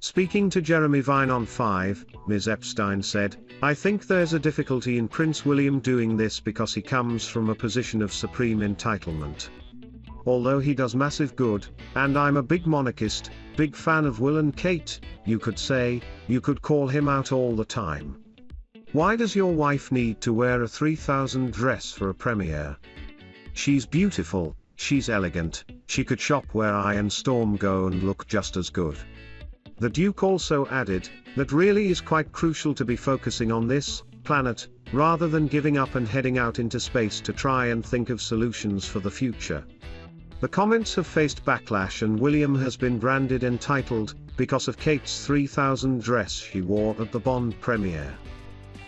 Speaking to Jeremy Vine on 5, Ms. Epstein said, "I think there's a difficulty in Prince William doing this because he comes from a position of supreme entitlement. Although he does massive good, and I'm a big monarchist, big fan of Will and Kate, you could say, you could call him out all the time. Why does your wife need to wear a 3,000 dress for a premiere? She's beautiful, she's elegant, she could shop where I and Storm go and look just as good." The Duke also added, "That really is quite crucial to be focusing on this planet, rather than giving up and heading out into space to try and think of solutions for the future." The comments have faced backlash and William has been branded entitled, because of Kate's 3,000 dress she wore at the Bond premiere.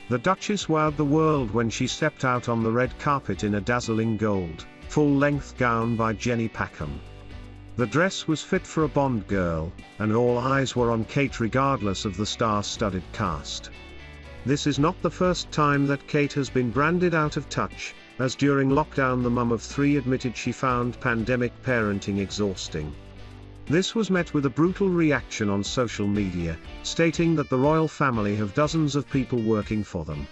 The Duchess wowed the world when she stepped out on the red carpet in a dazzling gold, full-length gown by Jenny Packham. The dress was fit for a Bond girl, and all eyes were on Kate regardless of the star-studded cast. This is not the first time that Kate has been branded out of touch, as during lockdown the mum of 3 admitted she found pandemic parenting exhausting. This was met with a brutal reaction on social media, stating that the royal family have dozens of people working for them.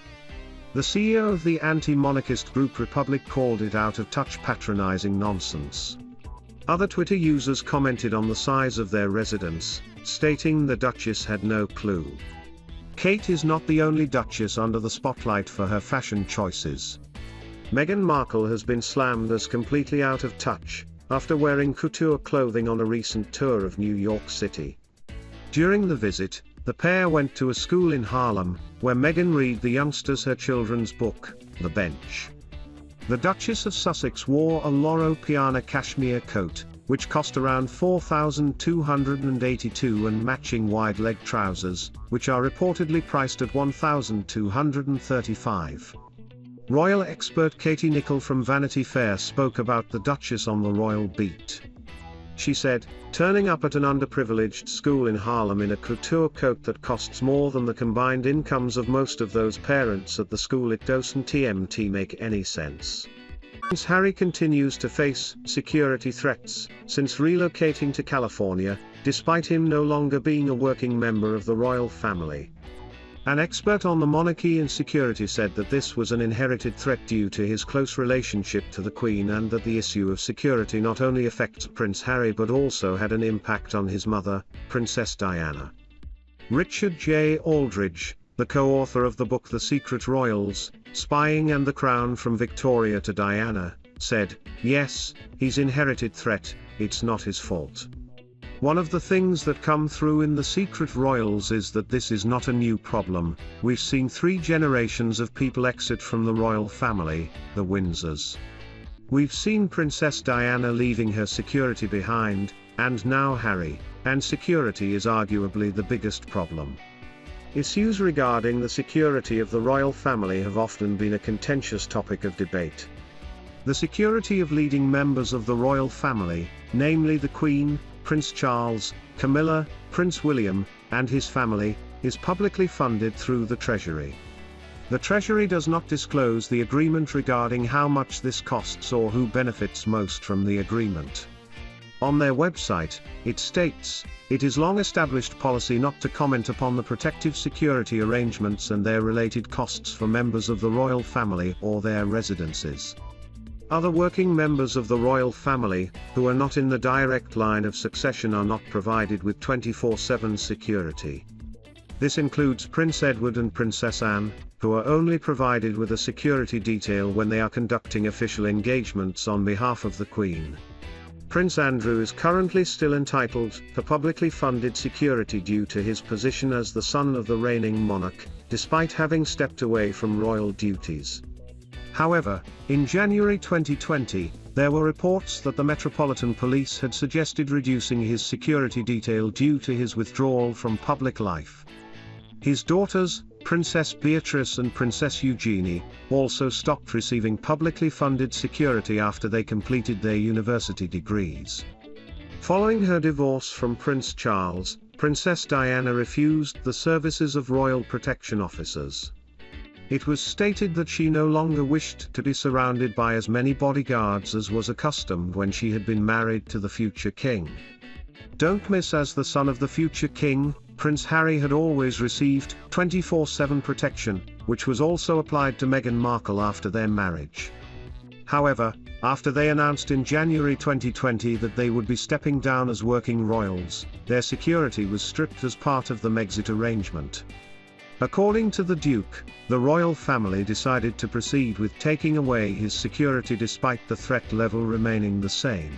The CEO of the anti-monarchist group Republic called it out-of-touch patronizing nonsense. Other Twitter users commented on the size of their residence, stating the Duchess had no clue. Kate is not the only Duchess under the spotlight for her fashion choices. Meghan Markle has been slammed as completely out of touch, after wearing couture clothing on a recent tour of New York City. During the visit, the pair went to a school in Harlem, where Meghan read the youngsters her children's book, The Bench. The Duchess of Sussex wore a Loro Piana cashmere coat, which cost around $4,282 and matching wide-leg trousers, which are reportedly priced at $1,235. Royal expert Katie Nicholl from Vanity Fair spoke about the Duchess on the Royal Beat. She said, "Turning up at an underprivileged school in Harlem in a couture coat that costs more than the combined incomes of most of those parents at the school, it doesn't make any sense." Prince Harry continues to face security threats since relocating to California, despite him no longer being a working member of the royal family. An expert on the monarchy and security said that this was an inherited threat due to his close relationship to the Queen, and that the issue of security not only affects Prince Harry but also had an impact on his mother, Princess Diana. Richard J. Aldridge, the co-author of the book The Secret Royals, Spying and the Crown from Victoria to Diana, said, "Yes, he's inherited threat, it's not his fault. One of the things that come through in The Secret Royals is that this is not a new problem. We've seen 3 generations of people exit from the royal family, the Windsors. We've seen Princess Diana leaving her security behind, and now Harry, and security is arguably the biggest problem." Issues regarding the security of the royal family have often been a contentious topic of debate. The security of leading members of the royal family, namely the Queen, Prince Charles, Camilla, Prince William, and his family, is publicly funded through the Treasury. The Treasury does not disclose the agreement regarding how much this costs or who benefits most from the agreement. On their website, it states, "It is long-established policy not to comment upon the protective security arrangements and their related costs for members of the royal family or their residences. Other working members of the royal family, who are not in the direct line of succession, are not provided with 24/7 security. This includes Prince Edward and Princess Anne, who are only provided with a security detail when they are conducting official engagements on behalf of the Queen. Prince Andrew is currently still entitled to publicly funded security due to his position as the son of the reigning monarch, despite having stepped away from royal duties." However, in January 2020, there were reports that the Metropolitan Police had suggested reducing his security detail due to his withdrawal from public life. His daughters, Princess Beatrice and Princess Eugenie, also stopped receiving publicly funded security after they completed their university degrees. Following her divorce from Prince Charles, Princess Diana refused the services of royal protection officers. It was stated that she no longer wished to be surrounded by as many bodyguards as was accustomed when she had been married to the future king. Don't miss, as the son of the future king, Prince Harry had always received 24/7 protection, which was also applied to Meghan Markle after their marriage. However, after they announced in January 2020 that they would be stepping down as working royals, their security was stripped as part of the Megxit arrangement. According to the Duke, the royal family decided to proceed with taking away his security despite the threat level remaining the same.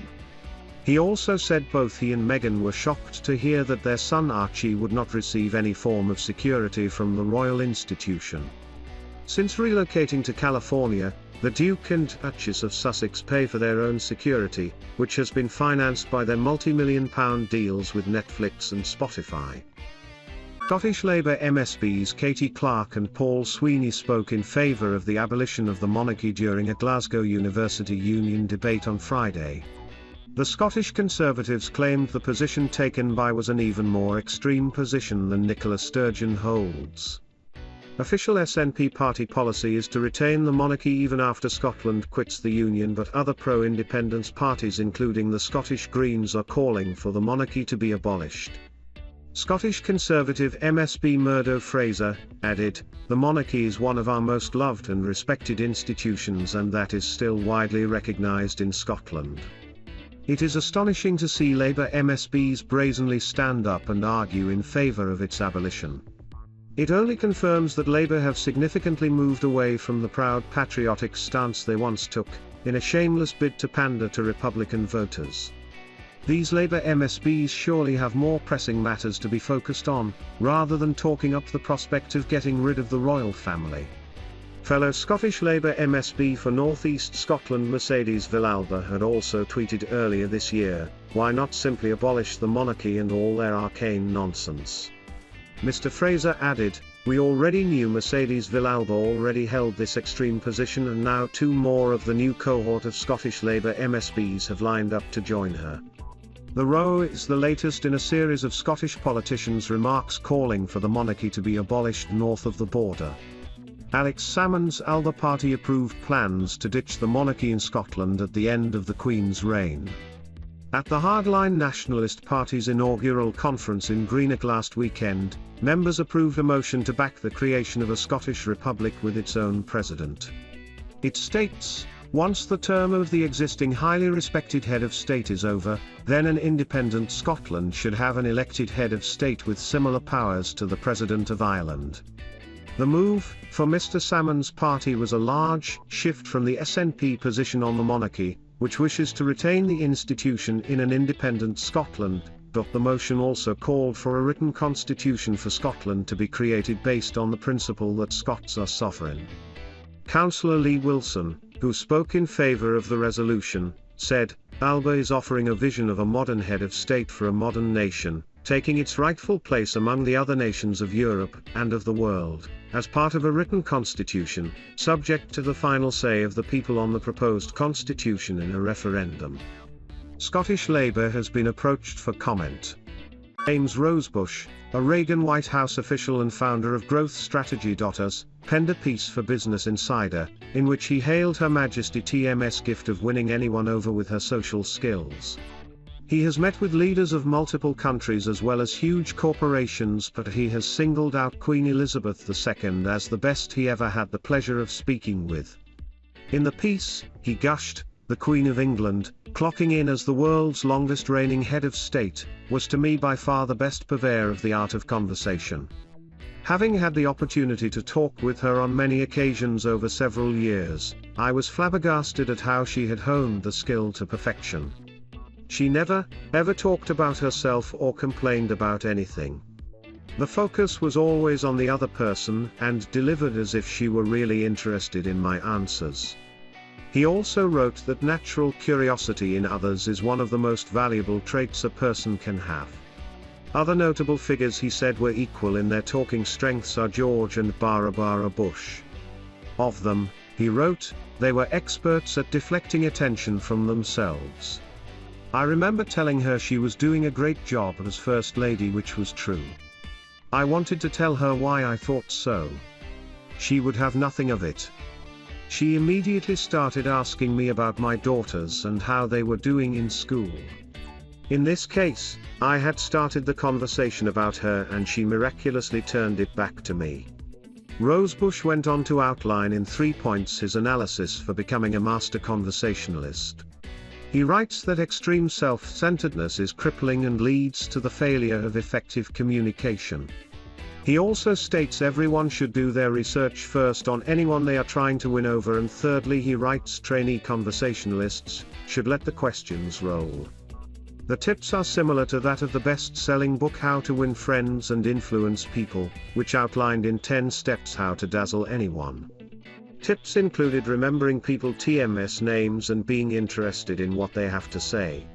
He also said both he and Meghan were shocked to hear that their son Archie would not receive any form of security from the royal institution. Since relocating to California, the Duke and Duchess of Sussex pay for their own security, which has been financed by their multi-million-pound deals with Netflix and Spotify. Scottish Labour MSPs Katie Clark and Paul Sweeney spoke in favour of the abolition of the monarchy during a Glasgow University Union debate on Friday. The Scottish Conservatives claimed the position taken by was an even more extreme position than Nicola Sturgeon holds. Official SNP party policy is to retain the monarchy even after Scotland quits the Union, but other pro-independence parties including the Scottish Greens are calling for the monarchy to be abolished. Scottish Conservative MSP Murdo Fraser added, "The monarchy is one of our most loved and respected institutions, and that is still widely recognised in Scotland. It is astonishing to see Labour MSPs brazenly stand up and argue in favour of its abolition. It only confirms that Labour have significantly moved away from the proud patriotic stance they once took, in a shameless bid to pander to Republican voters. These Labour MSPs surely have more pressing matters to be focused on, rather than talking up the prospect of getting rid of the royal family." Fellow Scottish Labour MSP for North East Scotland Mercedes Villalba had also tweeted earlier this year, "Why not simply abolish the monarchy and all their arcane nonsense?" Mr. Fraser added, "We already knew Mercedes Villalba already held this extreme position, and now two more of the new cohort of Scottish Labour MSPs have lined up to join her." The row is the latest in a series of Scottish politicians' remarks calling for the monarchy to be abolished north of the border. Alex Salmond's ALBA party approved plans to ditch the monarchy in Scotland at the end of the Queen's reign. At the hardline Nationalist Party's inaugural conference in Greenock last weekend, members approved a motion to back the creation of a Scottish Republic with its own president. It states, "Once the term of the existing highly respected head of state is over, then an independent Scotland should have an elected head of state with similar powers to the President of Ireland." The move, for Mr. Salmond's party, was a large shift from the SNP position on the monarchy, which wishes to retain the institution in an independent Scotland. The motion also called for a written constitution for Scotland to be created based on the principle that Scots are sovereign. Councillor Lee Wilson, who spoke in favour of the resolution, said, "ALBA is offering a vision of a modern head of state for a modern nation, taking its rightful place among the other nations of Europe and of the world, as part of a written constitution, subject to the final say of the people on the proposed constitution in a referendum." Scottish Labour has been approached for comment. James Rosebush, a Reagan White House official and founder of growth strategy.us, penned a piece for Business Insider, in which he hailed Her Majesty TM's gift of winning anyone over with her social skills. He has met with leaders of multiple countries as well as huge corporations, but he has singled out Queen Elizabeth II as the best he ever had the pleasure of speaking with. In the piece, he gushed, "The Queen of England, clocking in as the world's longest reigning head of state, was to me by far the best purveyor of the art of conversation. Having had the opportunity to talk with her on many occasions over several years, I was flabbergasted at how she had honed the skill to perfection. She never, ever talked about herself or complained about anything. The focus was always on the other person and delivered as if she were really interested in my answers." He also wrote that natural curiosity in others is one of the most valuable traits a person can have. Other notable figures he said were equal in their talking strengths are George and Barbara Bush. Of them, he wrote, they were experts at deflecting attention from themselves. I remember telling her she was doing a great job as First Lady, which was true. I wanted to tell her why I thought so. She would have nothing of it. She immediately started asking me about my daughters and how they were doing in school. In this case, I had started the conversation about her and she miraculously turned it back to me. Rosebush went on to outline in 3 points his analysis for becoming a master conversationalist. He writes that extreme self-centeredness is crippling and leads to the failure of effective communication. He also states everyone should do their research first on anyone they are trying to win over, and thirdly he writes trainee conversationalists should let the questions roll. The tips are similar to that of the best-selling book How to Win Friends and Influence People, which outlined in 10 steps how to dazzle anyone. Tips included remembering people TMS names and being interested in what they have to say.